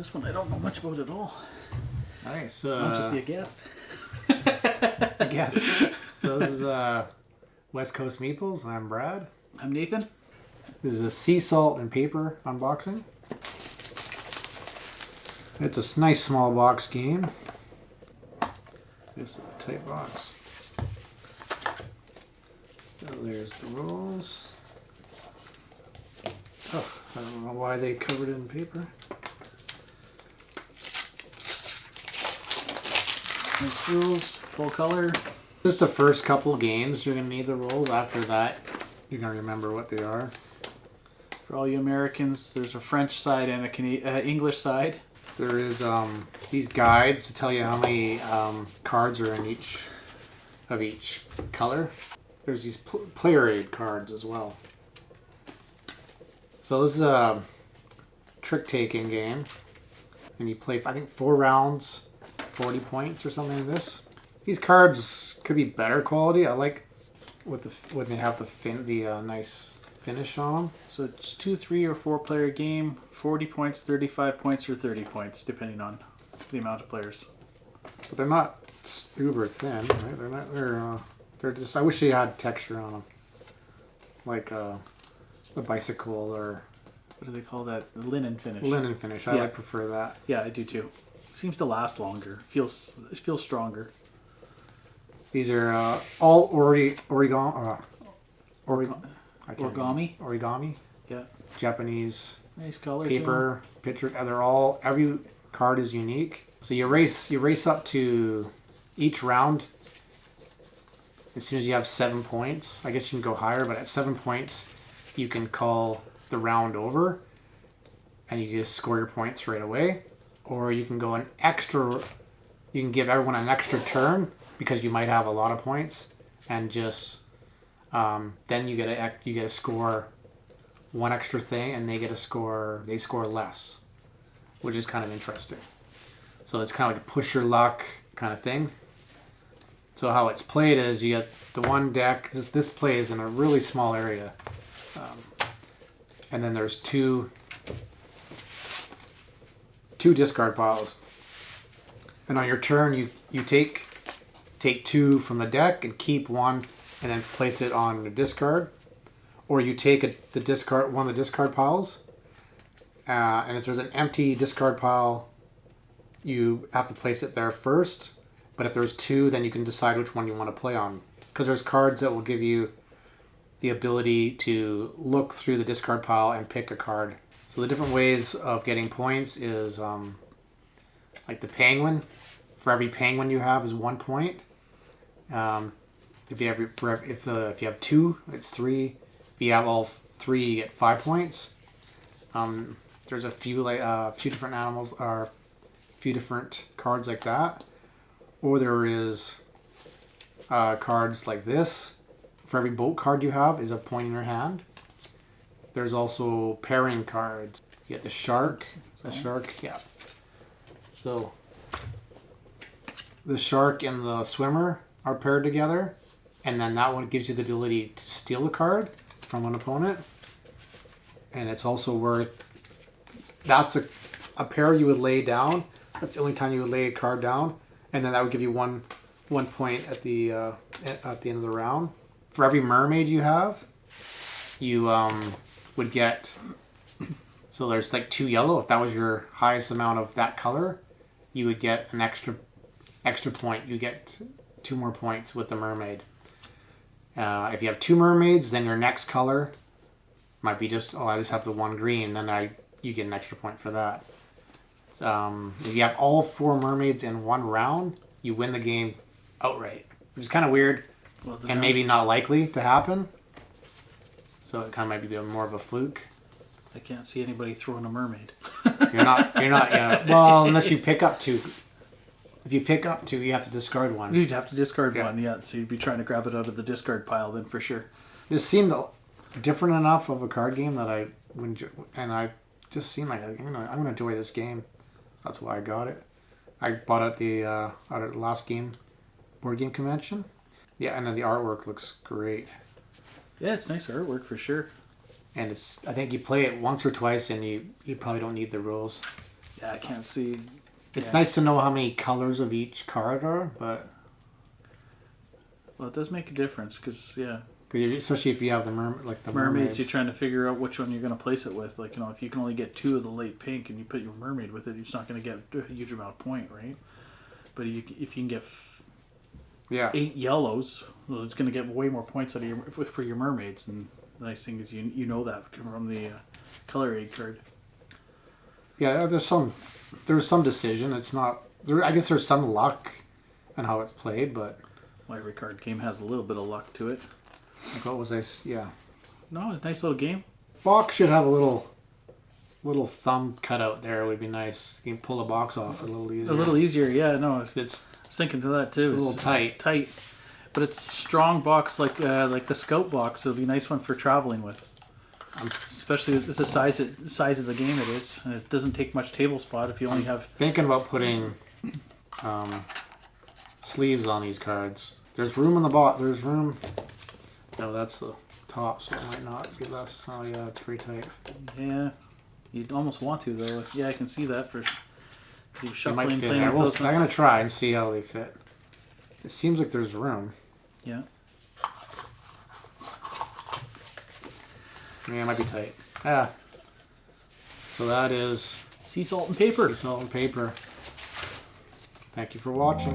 This one I don't know much about at all. Nice. I'll just be a guest. I guess. So this is West Coast Meeples. I'm Brad. I'm Nathan. This is a sea salt and paper unboxing. It's a nice small box game. This is a tight box. So there's the rules. Oh, I don't know why they covered it in paper. Nice rules, full color. Just the first couple games you're going to need the rules. After that, you're going to remember what they are. For all you Americans, there's a French side and a English side. There is these guides to tell you how many cards are in each color. There's these player aid cards as well. So this is a trick-taking game, and you play, I think, 4 rounds, 40 points or something like this. These cards could be better quality. I like when they have the nice finish on them. So it's 2, 3, or 4 player game, 40 points, 35 points, or 30 points, depending on the amount of players. But they're not uber thin, right? They're not. They're just. I wish they had texture on them, like a bicycle or. What do they call that? The linen finish. Linen finish. I prefer that. Yeah, I do too. Seems to last longer. It feels stronger. These are all origami. Origami. Yeah. Japanese. Nice color. Paper, picture. Every card is unique. So you race up to each round. As soon as you have 7 points, I guess you can go higher, but at 7 points, you can call the round over, and you just score your points right away. Or you can go an extra. You can give everyone an extra turn because you might have a lot of points, and just then you get to score one extra thing, and they score less, which is kind of interesting. So it's kind of like a push your luck kind of thing. So how it's played is you get the one deck. This plays in a really small area, and then there's two discard piles. And on your turn, you take 2 from the deck and keep 1, and then place it on the discard. Or you take one of the discard piles, and if there's an empty discard pile, you have to place it there first. But if there's 2, then you can decide which one you want to play on. Because there's cards that will give you the ability to look through the discard pile and pick a card. So the different ways of getting points is like the penguin. For every penguin you have is 1 point. If you have 2, it's 3. If you have all 3, you get 5 points. There's a few different animals or a few different cards like that. Or there is cards like this. For every boat card you have is a point in your hand. There's also pairing cards. You get the shark. Yeah. So the shark and the swimmer are paired together, and then that one gives you the ability to steal a card from an opponent. And it's also that's a pair you would lay down. That's the only time you would lay a card down, and then that would give you one point at the end of the round. For every mermaid you have, you would get. So there's like 2 yellow. If that was your highest amount of that color, you would get an extra point. You get 2 more points with the mermaid. If you have 2 mermaids, then your next color might be I just have the 1 green. Then you get an extra point for that. If you have all 4 mermaids in 1 round, you win the game outright, which is kind of weird and maybe not likely to happen. So it kind of might be more of a fluke. I can't see anybody throwing a mermaid. You're not. Yeah. Well, unless you pick up 2. If you pick up 2, you have to discard 1. You'd have to discard 1, yeah. So you'd be trying to grab it out of the discard pile then for sure. This seemed different enough of a card game that I just seemed like I'm gonna enjoy this game. So that's why I got it. I bought it at the last board game convention. Yeah, and then the artwork looks great. Yeah, it's nice artwork for sure. And I think you play it once or twice and you probably don't need the rules. Yeah, I can't see. It's Yeah. nice to know how many colors of each card are, but Well, it does make a difference because, yeah, especially if you have the mermaids, mermaids. you're trying to figure out which one you're going to place it with. Like, if you can only get 2 of the late pink and you put your mermaid with it, you're just not going to get a huge amount of point, right? But if you can get Yeah. 8 yellows, well, it's going to get way more points out of for your mermaids. And the nice thing is you know that from the color aid card. Yeah, there's some decision. It's not there. I guess there's some luck on how it's played, but Well, every card game has a little bit of luck to it. like what was I? Yeah, No, a nice little game. box should have a little thumb cut out there. It would be nice. You can pull the box off a little easier. A little easier, yeah. No, I was It's thinking to that too. a little tight. Tight, but it's strong box like the Scout box. So it'll be a nice one for traveling with, especially with the size of the game it is. And it doesn't take much table spot if you only have. Thinking about putting sleeves on these cards. There's room on the bottom. There's room. No, that's the top, so it might not be less. Oh yeah, it's pretty tight. Yeah, you'd almost want to though. Yeah, I can see that for. You're It might shuffling, fit playing there. with those I'm ones. gonna try and see how they fit. It seems like there's room. Yeah. Yeah, it might be tight. Yeah. So that is Sea salt and paper. sea salt and paper. Thank you for watching.